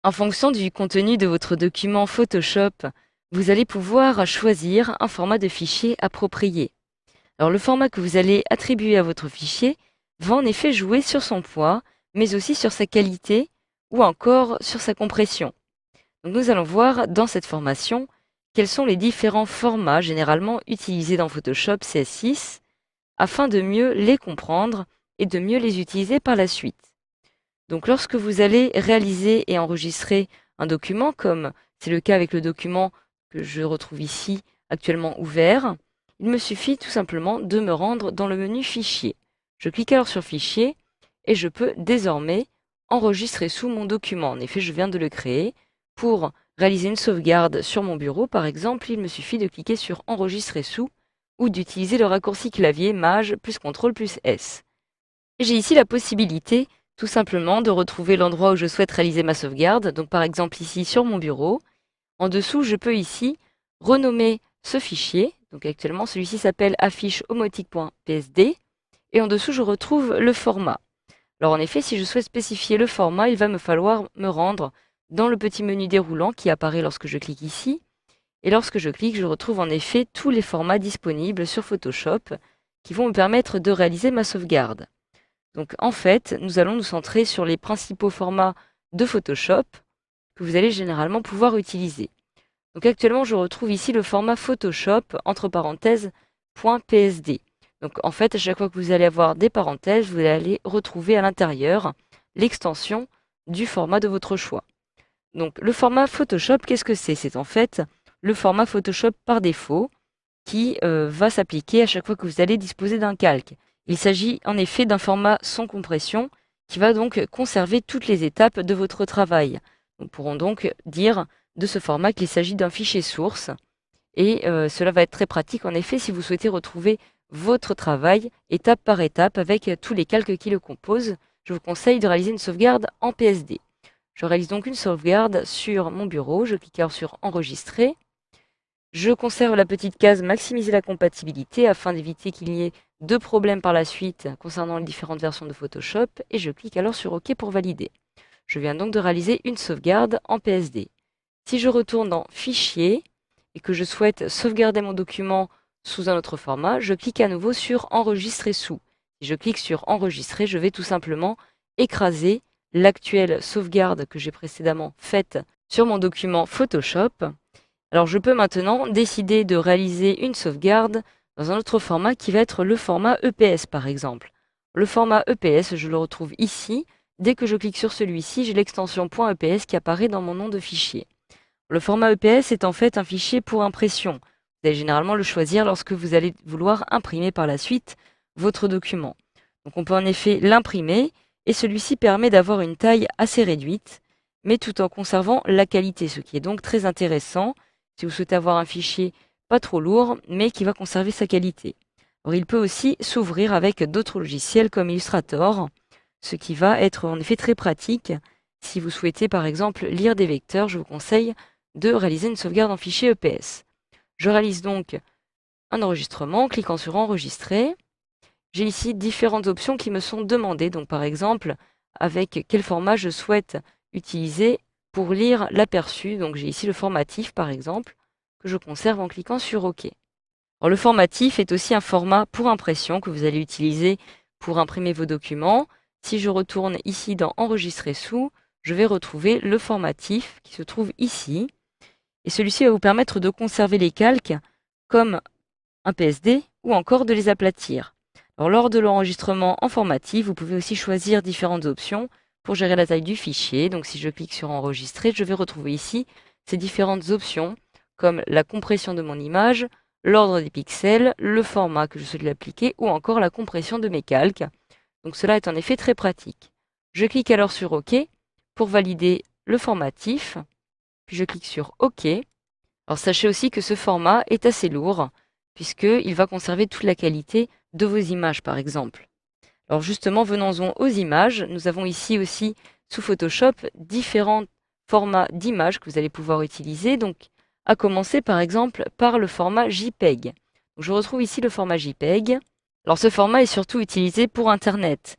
En fonction du contenu de votre document Photoshop, vous allez pouvoir choisir un format de fichier approprié. Alors le format que vous allez attribuer à votre fichier va en effet jouer sur son poids, mais aussi sur sa qualité ou encore sur sa compression. Donc nous allons voir dans cette formation quels sont les différents formats généralement utilisés dans Photoshop CS6 afin de mieux les comprendre et de mieux les utiliser par la suite. Donc lorsque vous allez réaliser et enregistrer un document, comme c'est le cas avec le document que je retrouve ici actuellement ouvert, il me suffit tout simplement de me rendre dans le menu Fichier. Je clique alors sur Fichier et je peux désormais enregistrer sous mon document. En effet, je viens de le créer. Pour réaliser une sauvegarde sur mon bureau, par exemple, il me suffit de cliquer sur Enregistrer sous ou d'utiliser le raccourci clavier Maj plus CTRL plus S. J'ai ici la possibilité tout simplement de retrouver l'endroit où je souhaite réaliser ma sauvegarde, donc par exemple ici sur mon bureau. En dessous, je peux ici renommer ce fichier, donc actuellement celui-ci s'appelle affiche-omotique.psd, et en dessous je retrouve le format. Alors en effet, si je souhaite spécifier le format, il va me falloir me rendre dans le petit menu déroulant qui apparaît lorsque je clique ici, et lorsque je clique, je retrouve en effet tous les formats disponibles sur Photoshop qui vont me permettre de réaliser ma sauvegarde. Donc en fait, nous allons nous centrer sur les principaux formats de Photoshop que vous allez généralement pouvoir utiliser. Donc actuellement, je retrouve ici le format Photoshop, entre parenthèses, .psd. Donc en fait, à chaque fois que vous allez avoir des parenthèses, vous allez retrouver à l'intérieur l'extension du format de votre choix. Donc le format Photoshop, qu'est-ce que c'est? C'est en fait le format Photoshop par défaut qui va s'appliquer à chaque fois que vous allez disposer d'un calque. Il s'agit en effet d'un format sans compression qui va donc conserver toutes les étapes de votre travail. Nous pourrons donc dire de ce format qu'il s'agit d'un fichier source et cela va être très pratique en effet si vous souhaitez retrouver votre travail étape par étape avec tous les calques qui le composent. Je vous conseille de réaliser une sauvegarde en PSD. Je réalise donc une sauvegarde sur mon bureau, je clique alors sur Enregistrer. Je conserve la petite case maximiser la compatibilité afin d'éviter qu'il y ait de problèmes par la suite concernant les différentes versions de Photoshop et je clique alors sur OK pour valider. Je viens donc de réaliser une sauvegarde en PSD. Si je retourne dans Fichier et que je souhaite sauvegarder mon document sous un autre format, je clique à nouveau sur Enregistrer sous. Si je clique sur Enregistrer, je vais tout simplement écraser l'actuelle sauvegarde que j'ai précédemment faite sur mon document Photoshop. Alors je peux maintenant décider de réaliser une sauvegarde dans un autre format qui va être le format EPS par exemple. Le format EPS, je le retrouve ici. Dès que je clique sur celui-ci, j'ai l'extension .eps qui apparaît dans mon nom de fichier. Le format EPS est en fait un fichier pour impression. Vous allez généralement le choisir lorsque vous allez vouloir imprimer par la suite votre document. Donc on peut en effet l'imprimer et celui-ci permet d'avoir une taille assez réduite, mais tout en conservant la qualité, ce qui est donc très intéressant si vous souhaitez avoir un fichier pas trop lourd, mais qui va conserver sa qualité. Alors, il peut aussi s'ouvrir avec d'autres logiciels comme Illustrator, ce qui va être en effet très pratique. Si vous souhaitez par exemple lire des vecteurs, je vous conseille de réaliser une sauvegarde en fichier EPS. Je réalise donc un enregistrement en cliquant sur Enregistrer. J'ai ici différentes options qui me sont demandées, donc par exemple avec quel format je souhaite utiliser pour lire l'aperçu. Donc j'ai ici le formatif par exemple, que je conserve en cliquant sur OK. Alors, le formatif est aussi un format pour impression que vous allez utiliser pour imprimer vos documents. Si je retourne ici dans Enregistrer sous, je vais retrouver le formatif qui se trouve ici. Et celui-ci va vous permettre de conserver les calques comme un PSD ou encore de les aplatir. Alors, lors de l'enregistrement en formatif, vous pouvez aussi choisir différentes options pour gérer la taille du fichier. Donc si je clique sur Enregistrer, je vais retrouver ici ces différentes options comme la compression de mon image, l'ordre des pixels, le format que je souhaite l'appliquer ou encore la compression de mes calques. Donc cela est en effet très pratique. Je clique alors sur OK pour valider le formatif, puis je clique sur OK. Alors sachez aussi que ce format est assez lourd puisqu'il va conserver toute la qualité de vos images par exemple. Alors justement, venons-en aux images. Nous avons ici aussi sous Photoshop différents formats d'images que vous allez pouvoir utiliser. Donc à commencer par exemple par le format JPEG. Donc, je retrouve ici le format JPEG. Alors ce format est surtout utilisé pour Internet.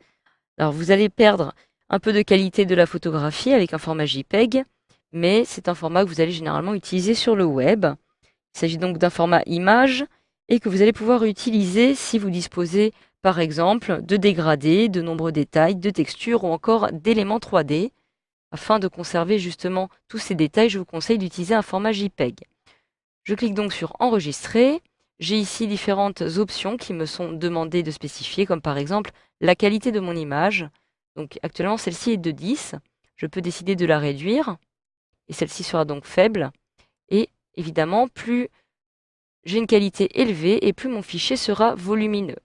Alors vous allez perdre un peu de qualité de la photographie avec un format JPEG, mais c'est un format que vous allez généralement utiliser sur le web. Il s'agit donc d'un format image et que vous allez pouvoir utiliser si vous disposez par exemple de dégradés, de nombreux détails, de textures ou encore d'éléments 3D. Afin de conserver justement tous ces détails, je vous conseille d'utiliser un format JPEG. Je clique donc sur Enregistrer. J'ai ici différentes options qui me sont demandées de spécifier, comme par exemple la qualité de mon image. Donc actuellement, celle-ci est de 10. Je peux décider de la réduire, et celle-ci sera donc faible. Et évidemment, plus j'ai une qualité élevée, et plus mon fichier sera volumineux.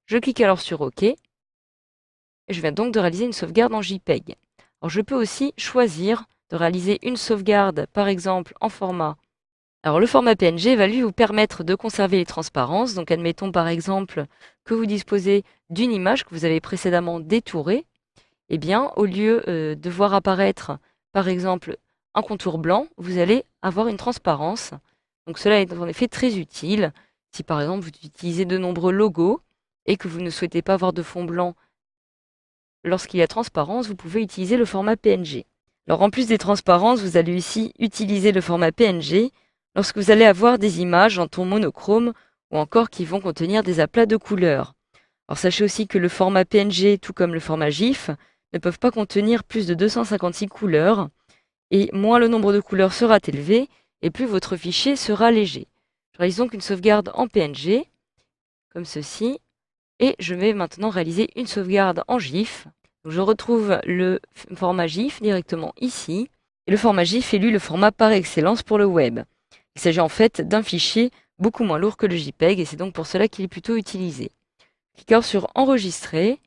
Je clique alors sur OK, et je viens donc de réaliser une sauvegarde en JPEG. Alors je peux aussi choisir de réaliser une sauvegarde, par exemple en format. Alors le format PNG va lui vous permettre de conserver les transparences. Donc admettons par exemple que vous disposez d'une image que vous avez précédemment détourée. Eh bien, au lieu de voir apparaître par exemple un contour blanc, vous allez avoir une transparence. Donc cela est en effet très utile si par exemple vous utilisez de nombreux logos et que vous ne souhaitez pas avoir de fond blanc lorsqu'il y a transparence, vous pouvez utiliser le format PNG. Alors en plus des transparences, vous allez aussi utiliser le format PNG lorsque vous allez avoir des images en ton monochrome ou encore qui vont contenir des aplats de couleurs. Alors sachez aussi que le format PNG, tout comme le format GIF, ne peuvent pas contenir plus de 256 couleurs, et moins le nombre de couleurs sera élevé, et plus votre fichier sera léger. Je réalise donc une sauvegarde en PNG, comme ceci, et je vais maintenant réaliser une sauvegarde en GIF. Donc je retrouve le format GIF directement ici, et le format GIF est lui le format par excellence pour le web. Il s'agit en fait d'un fichier beaucoup moins lourd que le JPEG, et c'est donc pour cela qu'il est plutôt utilisé. Clique alors sur Enregistrer,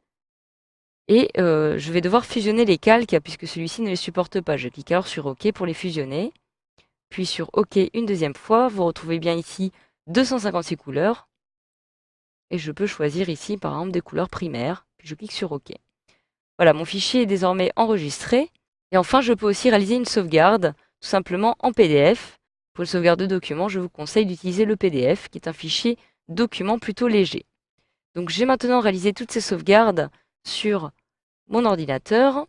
et je vais devoir fusionner les calques puisque celui-ci ne les supporte pas. Je clique alors sur OK pour les fusionner, puis sur OK une deuxième fois. Vous retrouvez bien ici 256 couleurs, et je peux choisir ici par exemple des couleurs primaires, puis je clique sur OK. Voilà, mon fichier est désormais enregistré, et enfin je peux aussi réaliser une sauvegarde, tout simplement en PDF. Pour une sauvegarde de document, je vous conseille d'utiliser le PDF, qui est un fichier document plutôt léger. Donc j'ai maintenant réalisé toutes ces sauvegardes sur mon ordinateur.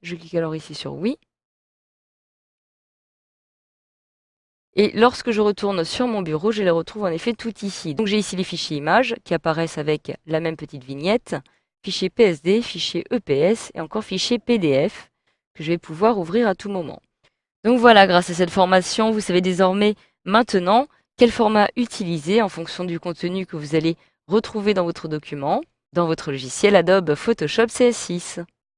Je clique alors ici sur oui. Et lorsque je retourne sur mon bureau, je les retrouve en effet tout ici. Donc j'ai ici les fichiers images qui apparaissent avec la même petite vignette, fichier PSD, fichier EPS et encore fichier PDF que je vais pouvoir ouvrir à tout moment. Donc voilà, grâce à cette formation, vous savez désormais maintenant quel format utiliser en fonction du contenu que vous allez retrouver dans votre document, dans votre logiciel Adobe Photoshop CS6.